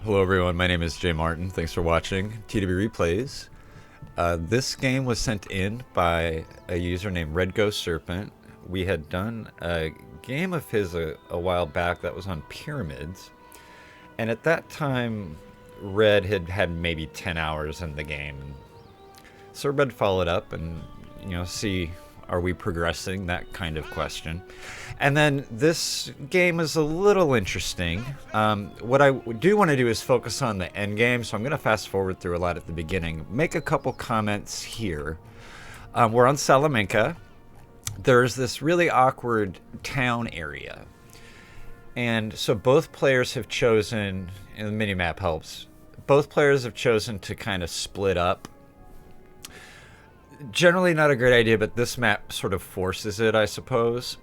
Hello everyone, my name is Jay Martin. Thanks for watching TW Replays. This game was sent in by a user named Red Ghost Serpent. We had done a game of his a while back that was on pyramids. And at that time, Red had had maybe 10 hours in the game. So Red followed up and, see, are we progressing? That kind of question. And then this game is a little interesting. What I do want to do is focus on the end game, so I'm going to fast forward through a lot at the beginning. Make a couple comments here. We're on Salamanca. There's this really awkward town area. And so both players have chosen, and the minimap helps, both players have chosen to kind of split up. Generally not a great idea, but this map sort of forces it, I suppose.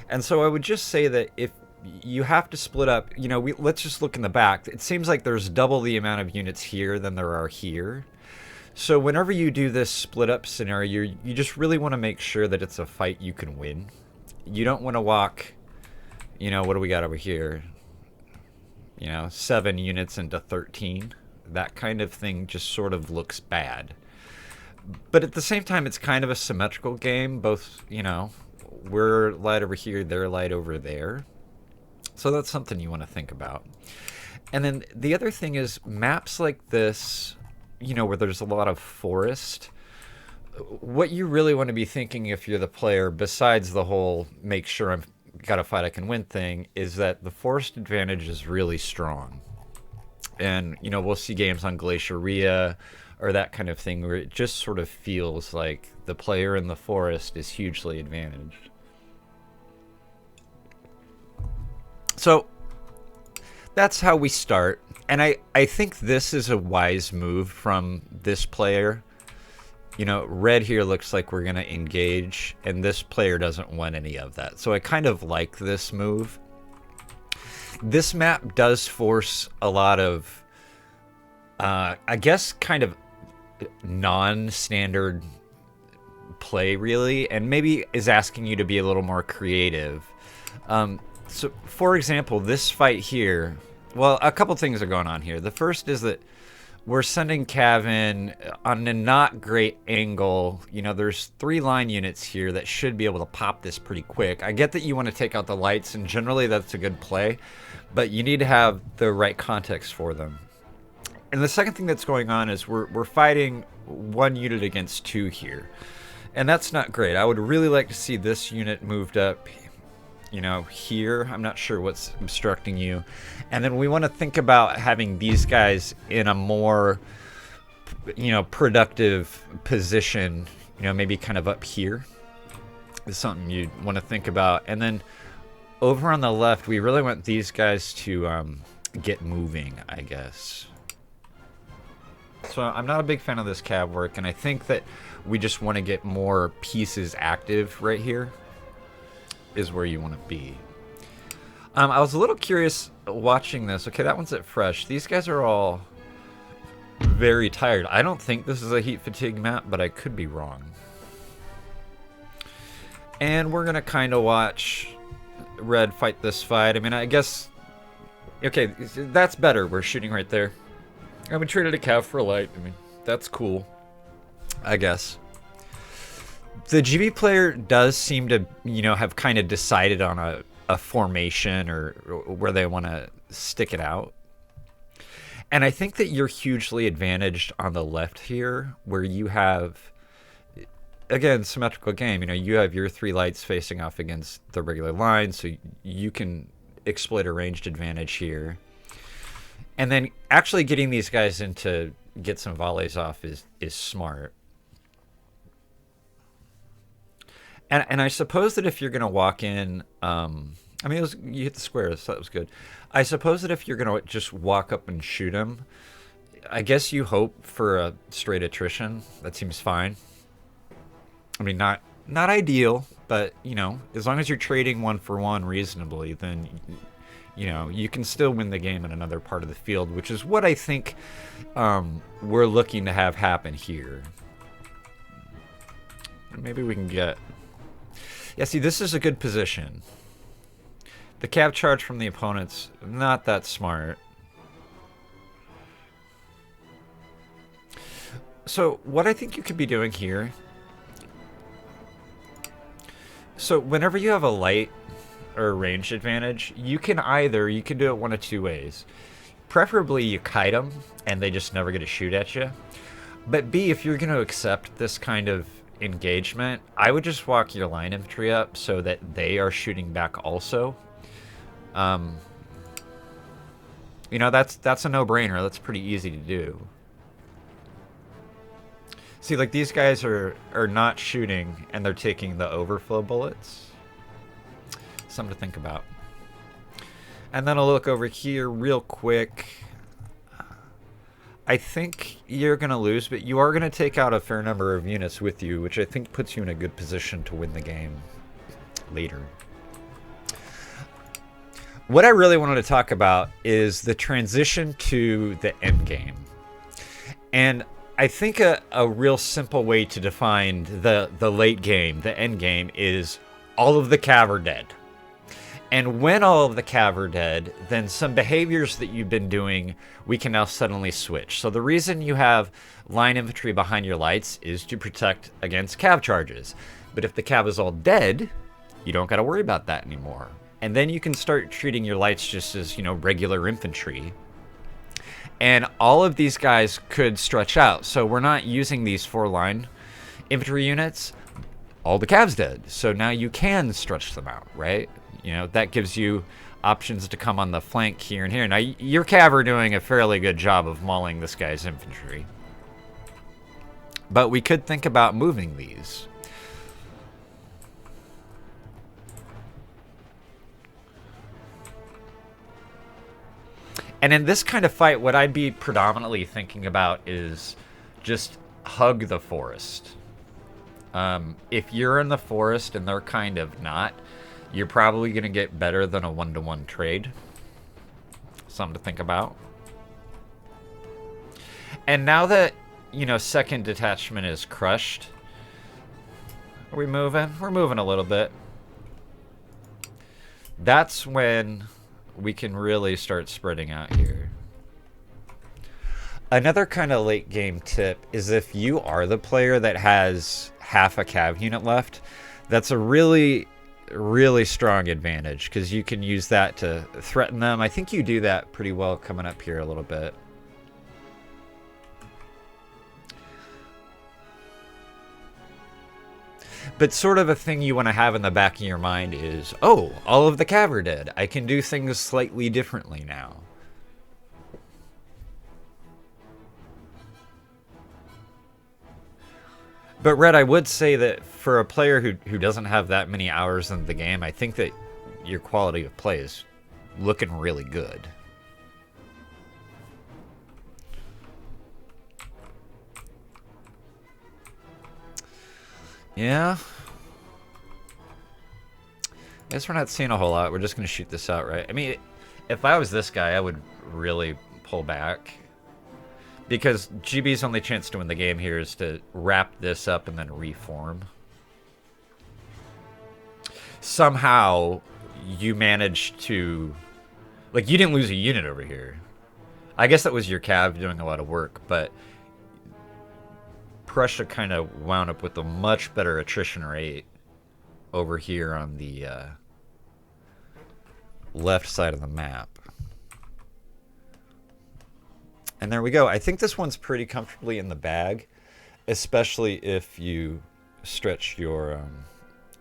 And so I would just say that if you have to split up, let's just look in the back. It seems like there's double the amount of units here than there are here. So whenever you do this split up scenario, you just really want to make sure that it's a fight you can win. You don't want to walk, what do we got over here? 7 units into 13. That kind of thing just sort of looks bad. But at the same time, it's kind of a symmetrical game. Both, we're light over here, they're light over there. So that's something you want to think about. And then the other thing is maps like this, where there's a lot of forest. What you really want to be thinking if you're the player, besides the whole make sure I've got a fight I can win thing, is that the forest advantage is really strong. And, we'll see games on Glaciaria or that kind of thing where it just sort of feels like the player in the forest is hugely advantaged. So that's how we start. And I think this is a wise move from this player. Red here looks like we're going to engage, and this player doesn't want any of that. So I kind of like this move. This map does force a lot of, I guess, kind of non-standard play, really, and maybe is asking you to be a little more creative. So, for example, this fight here, well, a couple things are going on here. The first is that we're sending Cav in on a not great angle. There's 3 line units here that should be able to pop this pretty quick. I get that you want to take out the lights, and generally that's a good play, but you need to have the right context for them. And the second thing that's going on is we're fighting 1 unit against 2 here. And that's not great. I would really like to see this unit moved up, here. I'm not sure what's obstructing you. And then we want to think about having these guys in a more, productive position, maybe kind of up here. Is something you'd want to think about. And then over on the left, we really want these guys to get moving, I guess. So I'm not a big fan of this cab work, and I think that we just want to get more pieces active right here is where you want to be. I was a little curious watching this. Okay, that one's at fresh. These guys are all very tired. I don't think this is a heat fatigue map, but I could be wrong. And we're going to kind of watch Red fight this fight. I mean, I guess... Okay, that's better. We're shooting right there. I've been traded a Cav for a light. I mean, that's cool, I guess. The GB player does seem to, have kind of decided on a formation or where they want to stick it out. And I think that you're hugely advantaged on the left here, where you have, again, symmetrical game. You have your 3 lights facing off against the regular line, so you can exploit a ranged advantage here. And then actually getting these guys in to get some volleys off is smart. And I suppose that if you're going to walk in, you hit the square, so that was good. I suppose that if you're going to just walk up and shoot him, I guess you hope for a straight attrition. That seems fine. I mean, not ideal, but, as long as you're trading 1 for 1 reasonably, then... you can still win the game in another part of the field, which is what I think we're looking to have happen here. Maybe we can get... Yeah, see, this is a good position. The cab charge from the opponent's not that smart. So what I think you could be doing here, so whenever you have a light or a ranged advantage, you can do it one of two ways. Preferably you kite them and they just never get to shoot at you. But B, if you're going to accept this kind of engagement, I would just walk your line infantry up so that they are shooting back also. You know, that's a no-brainer. That's pretty easy to do. See, like, these guys are not shooting, and they're taking the overflow bullets. Something to think about. And then I'll look over here real quick. I think you're going to lose, but you are going to take out a fair number of units with you, which I think puts you in a good position to win the game later. What I really wanted to talk about is the transition to the end game. And I think a real simple way to define the late game, the end game, is all of the cav are dead. And when all of the cav are dead, then some behaviors that you've been doing, we can now suddenly switch. So the reason you have line infantry behind your lights is to protect against cav charges. But if the cav is all dead, you don't got to worry about that anymore. And then you can start treating your lights just as, you know, regular infantry. And all of these guys could stretch out. So we're not using these 4-line infantry units. All the cav's dead. So now you can stretch them out, right? You know, that gives you options to come on the flank here and here. Now, your cav are doing a fairly good job of mauling this guy's infantry. But we could think about moving these. And in this kind of fight, what I'd be predominantly thinking about is just hug the forest. If you're in the forest and they're kind of not, you're probably going to get better than a 1-to-1 trade. Something to think about. And now that, you know, second detachment is crushed, are we moving? We're moving a little bit. That's when we can really start spreading out here. Another kind of late game tip is if you are the player that has half a cav unit left, that's a really strong advantage because you can use that to threaten them. I think you do that pretty well coming up here a little bit. But sort of a thing you want to have in the back of your mind is, oh, all of the cav are dead. I can do things slightly differently now. But Red, I would say that for a player who doesn't have that many hours in the game, I think that your quality of play is looking really good. Yeah. I guess we're not seeing a whole lot. We're just going to shoot this out, right? I mean, if I was this guy, I would really pull back. Because GB's only chance to win the game here is to wrap this up and then reform. Somehow, you managed to... Like, you didn't lose a unit over here. I guess that was your cav doing a lot of work, but... Prussia kind of wound up with a much better attrition rate over here on the left side of the map. And there we go. I think this one's pretty comfortably in the bag, especially if you stretch your,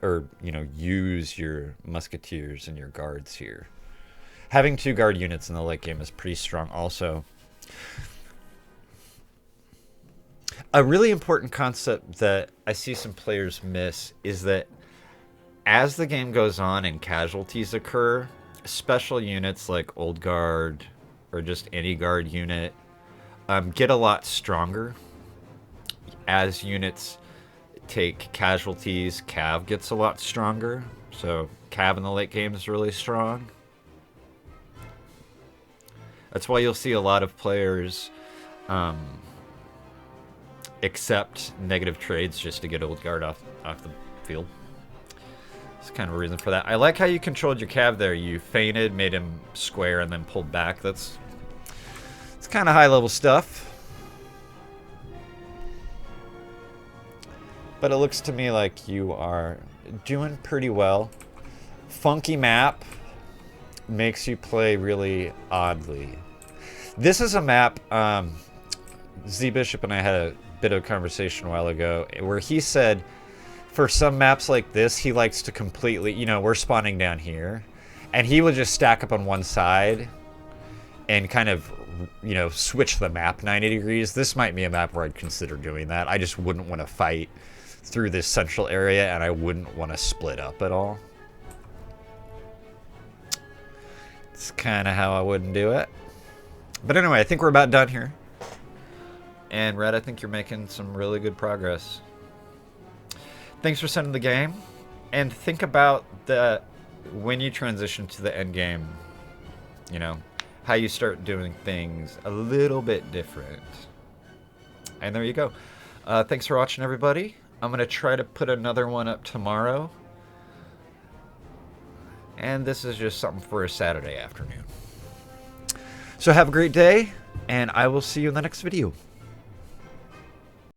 or, you know, use your musketeers and your guards here. Having 2 guard units in the late game is pretty strong also. A really important concept that I see some players miss is that as the game goes on and casualties occur, special units like Old Guard or just any guard unit get a lot stronger. As units take casualties, Cav gets a lot stronger. So Cav in the late game is really strong. That's why you'll see a lot of players accept negative trades just to get Old Guard off the field. That's kind of a reason for that. I like how you controlled your Cav there. You feinted, made him square, and then pulled back. It's kind of high level stuff. but it looks to me like you are doing pretty well. Funky map makes you play really oddly. This is a map, Z Bishop and I had a bit of a conversation a while ago where he said for some maps like this, he likes to completely, you know, we're spawning down here, and he would just stack up on one side and kind of, you know, switch the map 90 degrees. This might be a map where I'd consider doing that. I just wouldn't want to fight through this central area, and I wouldn't want to split up at all. It's kind of how I wouldn't do it. But anyway, I think we're about done here. And Red, I think you're making some really good progress. Thanks for sending the game. And think about the when you transition to the end game, you know, how you start doing things a little bit different. And there you go. Thanks for watching, everybody. I'm going to try to put another one up tomorrow. And this is just something for a Saturday afternoon. So have a great day, and I will see you in the next video.